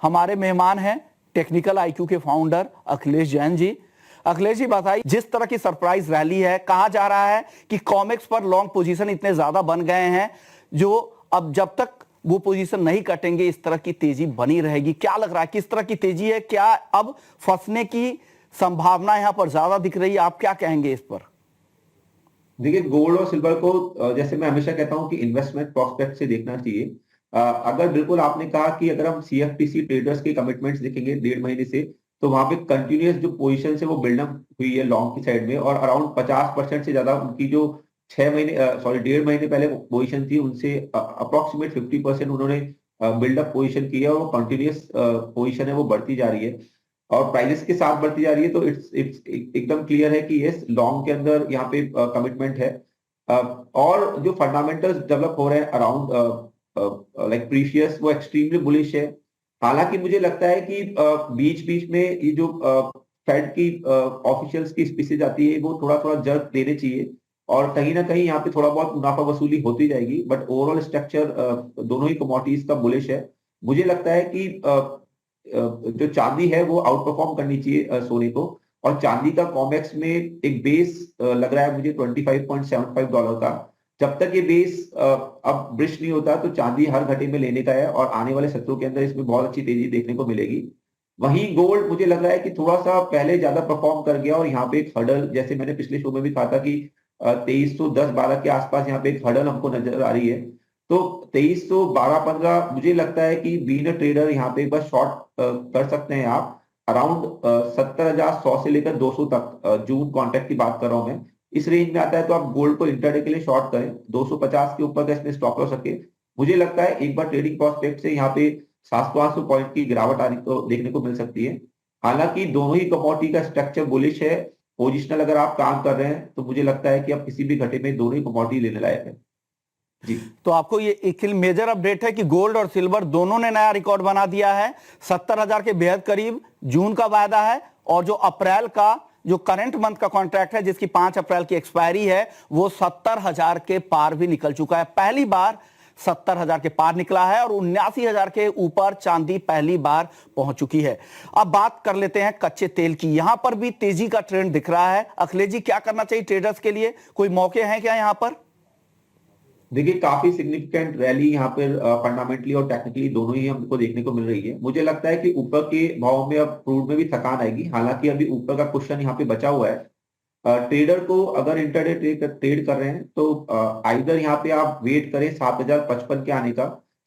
हमारे मेहमान हैं टेक्निकल आईक्यू के फाउंडर अखिलेश जैन जी। अखिलेश जी बताइए, जिस तरह की सरप्राइज रैली है, कहा जा रहा है कि कॉमेक्स पर लॉन्ग पोजीशन इतने ज्यादा बन गए हैं जो अब जब तक वो पोजीशन नहीं कटेंगे इस तरह की तेजी बनी रहेगी। क्या लग रहा है, किस तरह की तेजी है? क्या अब फंसने की संभावना यहां पर ज्यादा दिख रही है? आप क्या कहेंगे इस पर? देखिए, गोल्ड और सिल्वर को जैसे मैं हमेशा कहता हूं कि इन्वेस्टमेंट प्रोस्पेक्ट से देखना चाहिए। अगर बिल्कुल आपने कहा कि अगर हम सीएफटीसी ट्रेडर्स के कमिटमेंट्स देखेंगे 1.5 महीने से, तो वहां पे कंटिन्यूअस जो पोजीशन है वो बिल्डअप हुई है लॉन्ग की साइड में, और अराउंड 50% से ज्यादा उनकी जो 6 महीने 1.5 महीने पहले पोजीशन थी उनसे अप्रोक्सीमेट 50% उन्होंने बिल्डअप पोजीशन की है, और वो कंटिन्यूअस पोजीशन है वो बढ़ती जा रही है और प्राइजेस के साथ बढ़ती जा रही है। तो इट्स इट्स एकदम क्लियर है कि यस, लॉन्ग के अंदर यहाँ पे कमिटमेंट है। और जो फंडामेंटल्स डेवलप हो रहे हैं अराउंड लाइक प्रीशियस, वो एक्सट्रीमली बुलिश है। हालांकि मुझे लगता है कि बीच बीच में ये जो फेड की ऑफिशियल्स की स्पीचेज आती है वो थोड़ा थोड़ा जर्क देने चाहिए, और कहीं ना कहीं यहाँ पे थोड़ा बहुत मुनाफा वसूली होती जाएगी, बट ओवरऑल स्ट्रक्चर दोनों ही कमोडिटीज का बुलिश है। मुझे लगता है कि जो चांदी है वो आउट परफॉर्म करनी चाहिए सोने को, और चांदी का कॉमेक्स में एक बेस लग रहा है मुझे $25.75 का। जब तक ये बेस अब ब्रिश नहीं होता तो चांदी हर घटे में लेने का है, और आने वाले सत्रों के अंदर इसमें बहुत अच्छी तेजी देखने को मिलेगी। वहीं गोल्ड मुझे लग रहा है कि थोड़ा सा पहले ज्यादा परफॉर्म कर गया, और यहाँ पे एक हर्डल, जैसे मैंने पिछले शो में भी कहा था कि 2310-12 के आसपास यहाँ पे एक हर्डल हमको नजर आ रही है। तो 2312-15 मुझे लगता है कि बीइंग अ ट्रेडर यहाँ पे बस शॉर्ट कर सकते हैं आप अराउंड 70,100 से लेकर 200 तक। जून कॉन्ट्रैक्ट की बात कर रहा हूं मैं, इस रेंज में आता है तो आप गोल्ड को इंटरडे के लिए शॉर्ट करें। 250 के ऊपर का इसमें स्टॉप लॉस रखे। मुझे लगता है एक बार ट्रेडिंग प्रोस्पेक्ट से यहाँ पे 700-800 पॉइंट की गिरावट आने को देखने को मिल सकती है। हालांकि दोनों ही कमोडिटी का स्ट्रक्चर बुलिश है। पोजिशनल अगर आप काम कर रहे हैं तो मुझे लगता है कि आप किसी भी घटे में दोनों ही कमोडिटी लेने लायक है। जी, तो आपको ये एक मेजर अपडेट है कि गोल्ड और सिल्वर दोनों ने नया रिकॉर्ड बना दिया है। 70,000 के बेहद करीब जून का वायदा है, और जो अप्रैल का, जो करंट मंथ का कॉन्ट्रैक्ट है जिसकी 5 अप्रैल की एक्सपायरी है, वो 70,000 के पार भी निकल चुका है। पहली बार 70,000 के पार निकला है, और 79,000 के ऊपर चांदी पहली बार पहुंच चुकी है। अब बात कर लेते हैं कच्चे तेल की। यहां पर भी तेजी का ट्रेंड दिख रहा है। अखिलेश जी, क्या करना चाहिए ट्रेडर्स के लिए? कोई मौके हैं क्या यहां पर? देखिए, काफी सिग्निफिकेंट रैली यहाँ पर फंडामेंटली और टेक्निकली दोनों ही हमको देखने को मिल रही है। मुझे लगता है कि ऊपर के भाव में अब क्रूड में भी थकान आएगी, हालांकि अभी ऊपर का क्वेश्चन यहाँ पे बचा हुआ है। ट्रेडर को अगर इंटरडे ट्रेड कर रहे हैं तो आइदर यहाँ पे आप वेट करें 7,055 के आने का।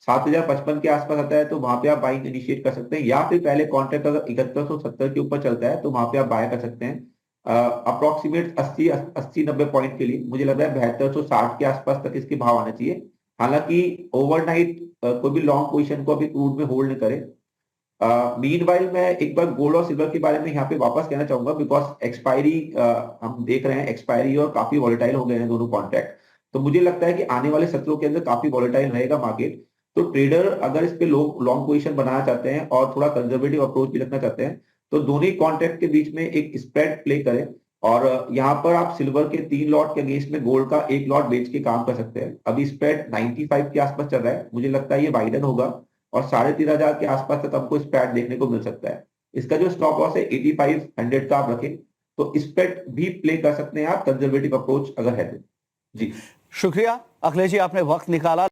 7,055 के आसपास आता है तो वहां पे आप बाइंग इनिशिएट कर सकते हैं, या फिर पहले कॉन्ट्रैक्ट अगर 7170 के ऊपर चलता है तो वहां पे आप बाय कर सकते हैं। अप्रोक्सीमेट 80-90 पॉइंट के लिए मुझे लग रहा है 7260 के आसपास तक इसके भाव आना चाहिए। हालांकि ओवरनाइट कोई भी लॉन्ग पोजीशन को अभी क्रूड में होल्ड न करे। मीनवाइल मैं एक बार गोल्ड और सिल्वर के बारे में यहाँ पे वापस कहना चाहूंगा, बिकॉज एक्सपायरी हम देख रहे हैं, एक्सपायरी और काफी वॉलेटाइल हो गए हैं दोनों कॉन्ट्रैक्ट। तो मुझे लगता है कि आने वाले सत्रों के अंदर काफी वॉलेटाइल रहेगा मार्केट। तो ट्रेडर अगर इस पे लॉन्ग पोजीशन बनाना चाहते हैं और थोड़ा कंजर्वेटिव अप्रोच भी रखना चाहते हैं, तो दोनों ही कॉन्ट्रैक्ट के बीच में एक स्प्रेड प्ले करें। और यहाँ पर आप सिल्वर के 3 लॉट के अगेंस्ट में गोल्ड का 1 लॉट बेच के काम कर सकते हैं। अभी स्प्रेड 95 के आसपास चल रहा है, मुझे लगता है ये वाइडन होगा, और 13,500 के आसपास तक हमको स्प्रेड देखने को मिल सकता है। इसका जो स्टॉप लॉस है 8500 का आप रखें, तो स्प्रेड भी प्ले कर सकते हैं आप, कंजर्वेटिव अप्रोच अगर है तो। जी, शुक्रिया अखिलेश जी, आपने वक्त निकाला।